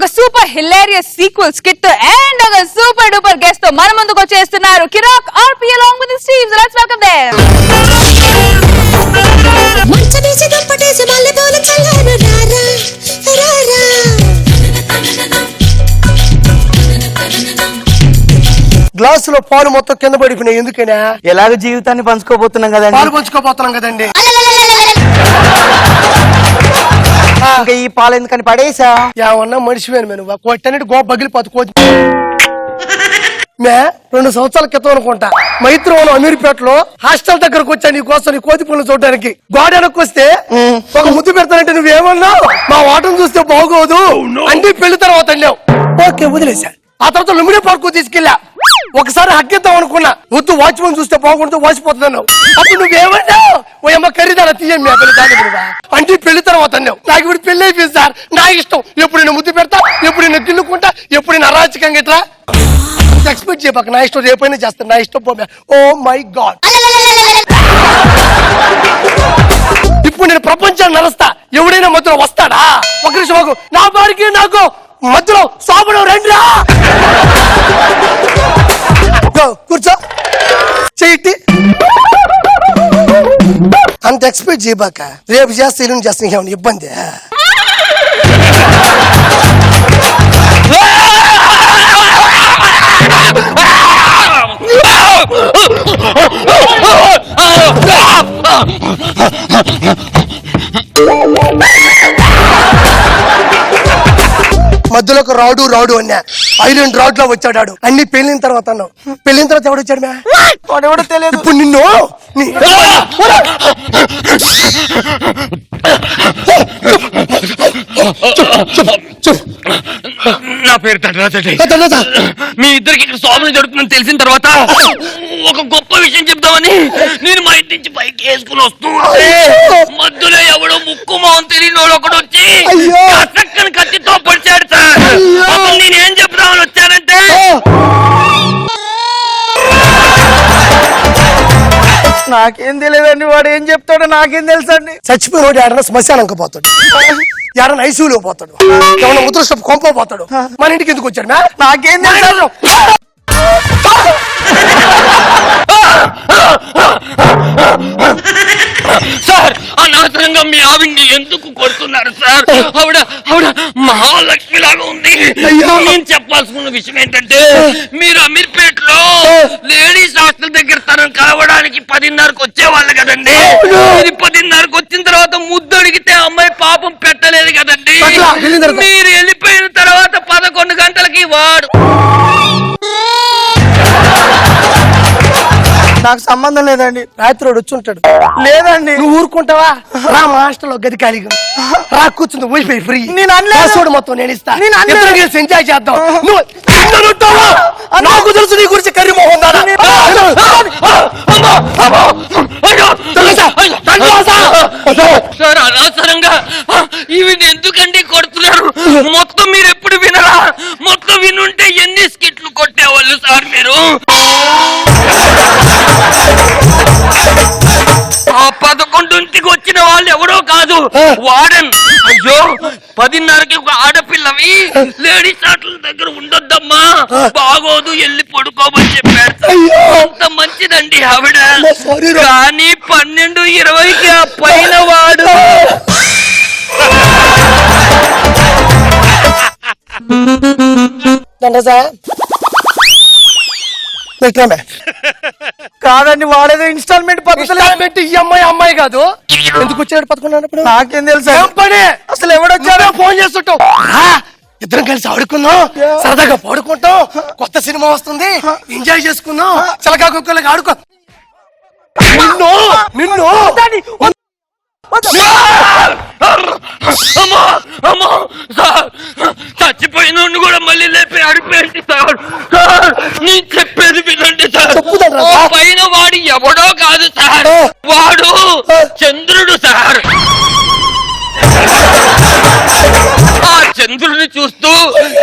ఒక super hilarious sequel skit and ఒక super duper guest తో మన ముందుకు వచ్చేస్తున్నారు కిరాక్ ఆర్పి along with Steve. So let's welcome them. మంచమేసి దుప్పటేసి మల్లెపూల చల్లారు రారా రారా గ్లాసులో పాలు మొత్తం కింద పడిపోయినాయి. ఎందుకనే? ఎలాగ జీవితాన్ని పంచుకోబోతున్నాం కదండి. పాలు పంచుకోబోతున్నాం కదండి. ఇంకా ఈ పాలు ఎందుకని పడేసా? ఏమన్నా మనిషివేను మేము కొట్టనేటి గో బగిలిపోతు కోతి మే 2 సంవత్సరాల క్రితం అనుకుంటా మైత్రివనం అమీర్పేటలో హాస్టల్ దగ్గరకు వచ్చా నీ కోసం నీ కోతి పనులు చూడడానికి. గోడకు వస్తే ఒక ముద్దు పెడతానంటే నువ్వేమన్నావు? మా వాటను చూస్తే బాగోదు అంటే పెళ్లి తర్వాత అన్నావు. ఓకే వదిలేసా. ఆ తర్వాత లుమిని పార్కు తీసుకెళ్ళా. ఒకసారి హక్కిద్దాం అనుకున్నా, వద్దు వాచ్మెన్ చూస్తే బాగుంటుంది వాచిపోతున్నావు. అప్పుడు నువ్వేమన్నావు? ఓ అమ్మ ఖరీదారా తీయండి అంటే పెళ్లి తర్వాత అన్నావు. నాకు ఇప్పుడు పెళ్లి అయిపోయింది సార్, నా ఇష్టం. ఎప్పుడు నేను ముద్దు పెడతా, ఎప్పుడు నేను గిల్లుకుంటా, ఎప్పుడు నేను అరాచకంగా ఇట్లా ఎక్స్పెక్ట్ చేయబాక. నా ఇష్టం రేపైనా చేస్తాను, నా ఇష్టం పోమే. ఓ మై గాడ్, ఇప్పుడు నేను ప్రపంచాన్ని నడుస్తా, ఎవడైనా మధ్యలో వస్తాడా? ఒక నిమిషం బాగు, నా వారికి నాకు మధ్యలో సోపడం రండిరా. కూర్చో, చెయ్యి. అంత ఎక్స్పెక్ట్ చేయబాక. రేపు చేస్తే ఇల్లు చేస్తే ఏమన్నా ఇబ్బంది? మధ్యలో ఒక రాడు రాడు అన్నా, ఐరన్ రాడ్ లో వచ్చాడు. అన్ని పెళ్ళిన తర్వాత అన్నావు. పెళ్ళిన తర్వాత ఎవడు వచ్చాడు? వాడెవడో తెలియదు. ఇప్పుడు నిన్ను నా పేరు తండ్రి. మీ ఇద్దరికి ఇక్కడ శోభన జరుగుతుందని తెలిసిన తర్వాత ఒక గొప్ప విషయం చెప్తామని నేను మా ఇంటి నుంచి పైకి వేసుకుని వస్తూ మధ్యలో ఎవడో ముక్కు మొహం తెలియని వాడు ఒకడు వచ్చి చక్కని కత్తితో పొడిచాడు సార్. అప్పుడు నేనేం చెప్తామని వచ్చానంటే, నాకేం తెలియదండి. వాడు ఏం చెప్తాడో నాకేం తెలుసండి. చచ్చిపోయిన వాడు ఏడన్నా శ్మశానంక పోతాడు, ఏడన్నా ఐసీయూలో పోతాడు, ఏమన్నా ముద్రష్టపు కొంప పోతాడు. మన ఇంటికి ఎందుకు వచ్చాడు? నాకేం తెలుసు. సార్ అనవసరంగా మీ ఆవిడ్ని ఎందుకు కొడుతున్నారు సార్? ఆవిడ ఆవిడ మహాలక్ష్మి లాగా ఉంది. నేను చెప్పాల్సిన విషయం ఏంటంటే, మీరు అమీర్పేటలో లేడీస్ హాస్టల్ దగ్గర తనను కలవడానికి 10:30కు వచ్చేవాళ్ళు కదండి. ఇది 10:30కు వచ్చిన తర్వాత ముద్దు అడిగితే అమ్మాయి పాపం పెట్టలేదు కదండి. మీరు వెళ్ళిపోయిన తర్వాత 11 గంటలకి వాడు. నాకు సంబంధం లేదండి. రాత్రి వచ్చి ఉంటాడు. లేదండి. నువ్వు ఊరుకుంటావా? రా, మా హాస్టల్లో గది ఖాళీగా రా, కూర్చుంది వైఫై ఫ్రీ. నేను అనలేదు. మొత్తం నేను ఇస్తా, ఎంజాయ్ చేద్దాం. నువ్వు నాకు తెలుసు నీ గురించి కర్రీ మోహన్ దాదా. సార్ అనవసరంగా ఈవిని ఎందుకండి కొడుతున్నారు? మొత్తం మీరు ఎప్పుడు వినరా? మొత్తం వినుంటే ఎన్ని స్కిట్లు కొట్టేవాళ్ళు సార్ మీరు? ఆ 11ంటికి వచ్చిన వాళ్ళు ఎవరో కాదు, వాడన్. అయ్యో 10:30కి ఒక ఆడపిల్లవి లేడీస్ హాస్టల్ దగ్గర ఉండొద్దమ్మా, బాగోదు, వెళ్ళి పడుకోమని చెప్పారు. అంత మంచిదండి ఆవిడ. కానీ 12:20కి ఆ పైన వాడు కాదండి. వాడేదో ఇన్స్టాల్మెంట్ పద్ధతి. ఈ అమ్మాయి కాదు. ఎందుకు వచ్చాడు 11 నాకేం తెలుసు. ఏం పని? అసలు ఎవడొచ్చాడో ఫోన్ చేస్తుంటావు. ఇద్దరం కలిసి ఆడుకుందాం, సరదాగా పాడుకుంటాం, కొత్త సినిమా వస్తుంది, ఎంజాయ్ చేసుకుందాం, చలకా కుక్కలకి ఆడుకో. నిన్ను నిన్ను చచ్చిపోయిన కూడా మళ్ళీ లేపి అడిపేంటి సార్? నేను చెప్పేది వినండి సార్. పైన వాడు ఎవడో కాదు సార్, వాడు చంద్రుడు సార్. ఆ చంద్రుడిని చూస్తూ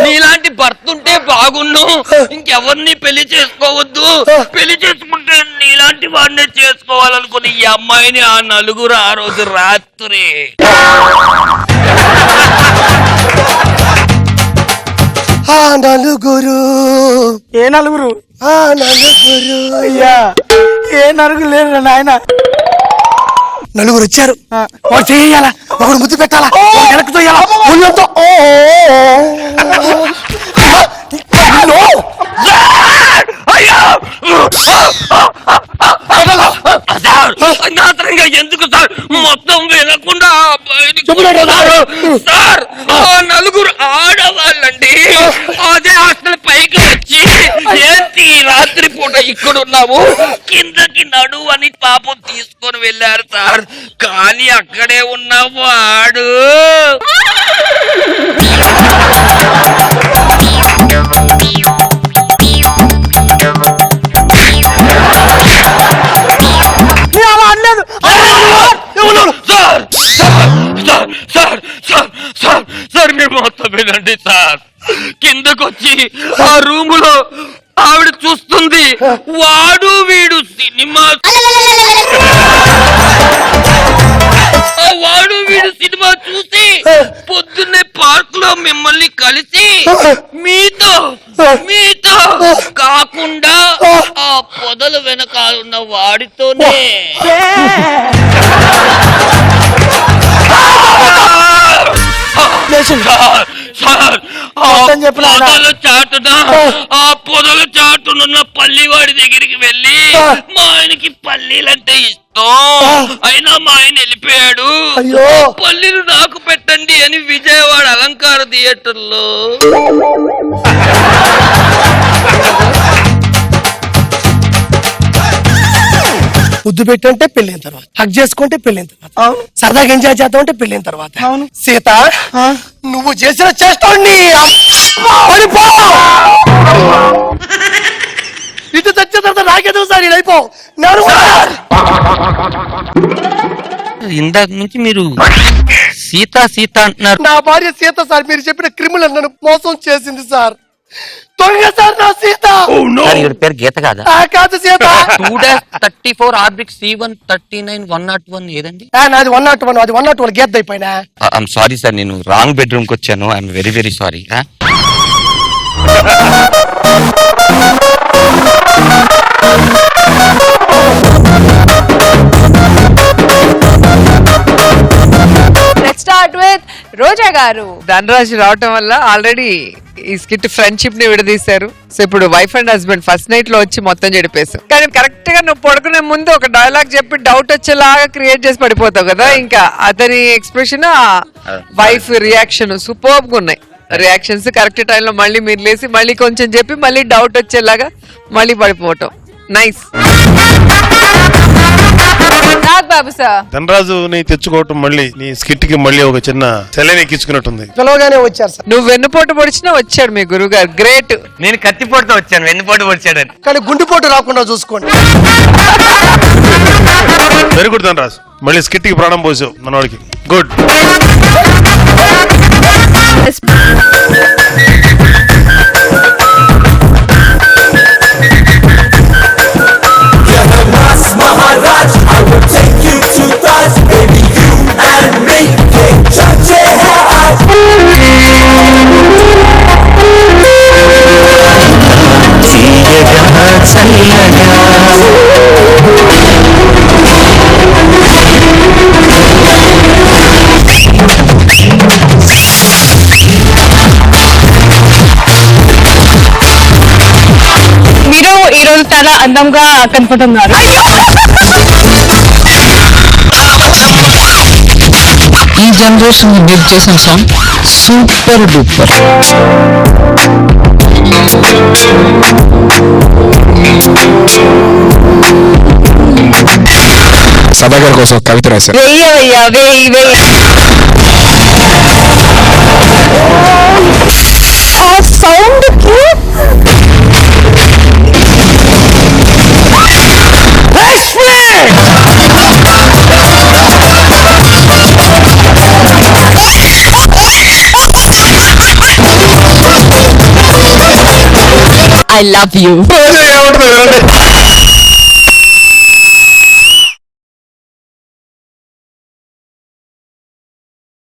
నీలాంటి భర్త ఉంటే బాగున్ను, ఇంకెవరిని పెళ్లి చేసుకోవద్దు, పెళ్లి చేసుకుంటే నీలాంటి వాడినే చేసుకోవాలనుకుని ఈ అమ్మాయిని ఆ నలుగురు ఆ రోజు రాత్రి ఆ నలుగురు ఏ నలుగురు? ఆ నలుగురు అయ్యా ఏ నలుగురు లేరు నాయన. నలుగురు వచ్చారు. వాడు చేయాలా, ఒకడు ముద్దు పెట్టాలా, వెనక్కి తోయాలా, ఒళ్ళంతా అనాథరంగా ఎందుకు సార్ మొత్తం వినకుండా సార్? ఆ నలుగురు ఆడవాళ్ళండి. అదే హాస్టల్ పైకి వచ్చి ఏంటి రాత్రి పూట ఇక్కడ ఉన్నాము, కిందకి నడువు అని పాపం తీసుకొని వెళ్ళారు సార్. కానీ అక్కడే ఉన్నవాడు సార్ మీరు మొత్తం వినండి సార్. కిందకొచ్చి ఆ రూములో ఆవిడ చూస్తుంది వాడు వీడు సినిమా, వాడు వీడు సినిమా చూసి పొద్దున్నే పార్క్ లో మిమ్మల్ని కలిసి మీతో కాకుండా ఆ పొదల వెనకాలన్న వాడితోనే పొదల చాటునున్న పల్లివాడి దగ్గరికి వెళ్ళి మా ఆయనకి పల్లీలంటే ఇష్టం, అయినా మా ఆయన వెళ్ళిపోయాడు, పల్లీలు నాకు పెట్టండి అని విజయవాడ అలంకార థియేటర్ లో ముద్దు పెట్టంటే పెళ్ళైన తర్వాత, హక్ చేసుకుంటే పెళ్ళైన తర్వాత, సరదాగా ఎంజాయ్ చేద్దాం అంటే పెళ్ళైన తర్వాత. సీత నువ్వు చేసిన చేస్తాండి ఇటు చచ్చిన తర్వాత నాకేదో సార్ ఇది అయిపో. ఇందాక నుంచి మీరు సీత సీత అంటున్నారు. నా భార్య సీత సార్, మీరు చెప్పిన క్రిమినల్ నన్ను మోసం చేసింది సార్. దొంగ సార్ నా సీత. పేరు గీత కాదా? కాదు సీత. 2-34 ఆర్బిక్ C1 39 101 ఏదండి? నాది 101, అది 101 గీత అయిపోయినా. ఐఎమ్ సారీ సార్, నేను రాంగ్ బెడ్రూమ్ కి వచ్చాను. I'm very very sorry. Let's start with Roja garu. Dhanraj రావటం వల్ల ఆల్రెడీ ఈ స్కిట్ ఫ్రెండ్షిప్ ని విడదీశారు. సో ఇప్పుడు wife and husband first night లో వచ్చి మొత్తం చెడిపేశారు. కానీ కరెక్ట్ గా నువ్వు పడుకునే ముందు ఒక డైలాగ్ చెప్పి డౌట్ వచ్చేలాగా క్రియేట్ చేసి పడిపోతావు కదా. ఇంకా అతని ఎక్స్ప్రెషన్, వైఫ్ రియాక్షన్ సూపర్ గా ఉన్నాయి. రియాక్షన్స్ కరెక్ట్ టైంలో మళ్ళీ మీరు లేసి మళ్ళీ కొంచెం చెప్పి మళ్ళీ డౌట్ వచ్చేలాగా మళ్ళీ పడిపోవటం నైస్. బాబు సార్, ధనరాజు ని తెచ్చుకోవటం మళ్ళీ నీ స్కిట్ కి మళ్ళీ ఒక చిన్న సెలైన్ ఎక్కించుకున్నట్టుంది. పిలవగానే వచ్చారు సార్. నువ్వు వెన్నుపోటు పొడిచినా వచ్చాడు మీ గురువు గారు. గ్రేట్. నేను కత్తిపోటుతో వచ్చాను, వెన్నుపోటు పొడిచాడని. కానీ గుండెపోటు రాకుండా చూసుకోండి. వెరీ గుడ్ ధనరాజు, మళ్ళీ స్కిట్ కి ప్రాణం పోసావు మనవాడికి. గుడ్. మీరు ఈ రోజు చాలా అందంగా కనపడుతున్నారు. ఈ జనరేషన్ మీరు చేసిన సాంగ్ సూపర్ డూపర్. సదాగర్ కోసం కవిత రాశారు. వెయ్యవయ్యా వెయ్యి వెయ్యి. ఆ సౌండ్ కి I love you.